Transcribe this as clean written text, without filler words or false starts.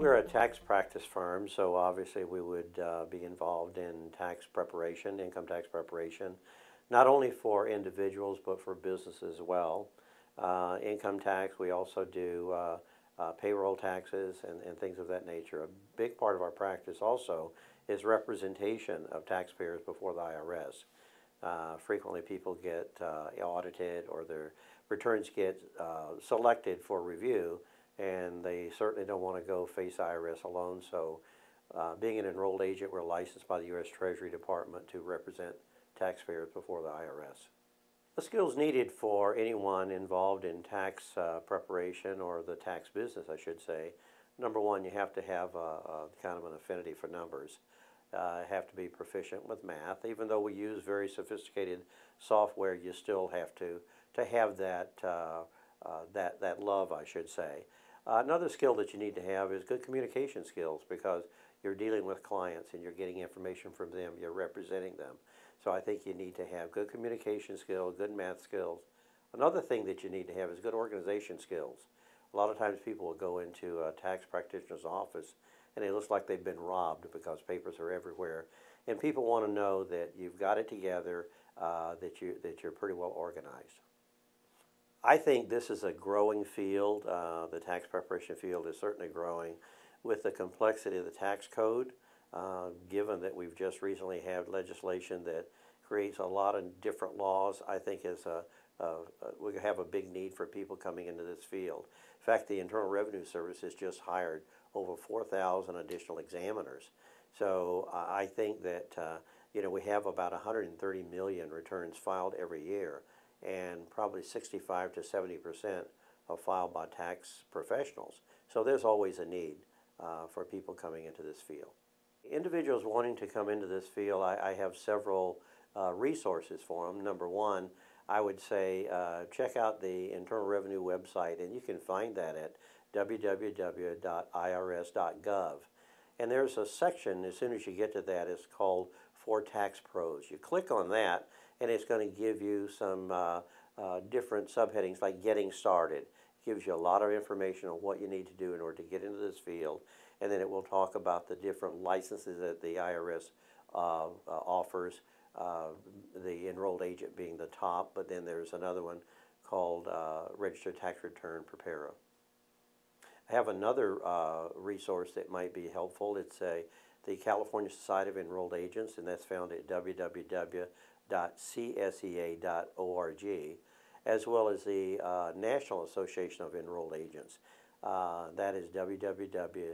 We're a tax practice firm, so obviously we would be involved in tax preparation, income tax preparation, not only for individuals but for businesses as well. Income tax, we also do payroll taxes and things of that nature. A big part of our practice also is representation of taxpayers before the IRS. Frequently people get audited or their returns get selected for review, and they certainly don't want to go face IRS alone. So being an enrolled agent, we're licensed by the U.S. Treasury Department to represent taxpayers before the IRS. The skills needed for anyone involved in tax preparation, or the tax business, I should say. Number one, you have to have a kind of an affinity for numbers. Have to be proficient with math. Even though we use very sophisticated software, you still have to have that that love, I should say. Another skill that you need to have is good communication skills, because you're dealing with clients and you're getting information from them, you're representing them. So I think you need to have good communication skills, good math skills. Another thing that you need to have is good organization skills. A lot of times people will go into a tax practitioner's office and it looks like they've been robbed because papers are everywhere. And people want to know that you've got it together, that you're pretty well organized. I think this is a growing field. The tax preparation field is certainly growing with the complexity of the tax code, given that we've just recently had legislation that creates a lot of different laws. I think we have a big need for people coming into this field. In fact, the Internal Revenue Service has just hired over 4,000 additional examiners. So I think that we have about 130 million returns filed every year, and probably 65 to 70% are filed by tax professionals. So there's always a need for people coming into this field. Individuals wanting to come into this field, I have several resources for them. Number one, I would say check out the Internal Revenue website, and you can find that at www.irs.gov. And there's a section, as soon as you get to that, it's called For Tax Pros. You click on that, and it's going to give you some different subheadings like Getting Started. It gives you a lot of information on what you need to do in order to get into this field. And then it will talk about the different licenses that the IRS offers, the enrolled agent being the top, but then there's another one called Registered Tax Return Preparer. I have another resource that might be helpful. It's the California Society of Enrolled Agents, and that's found at www.csea.org, as well as the National Association of Enrolled Agents. That is www.nae.org.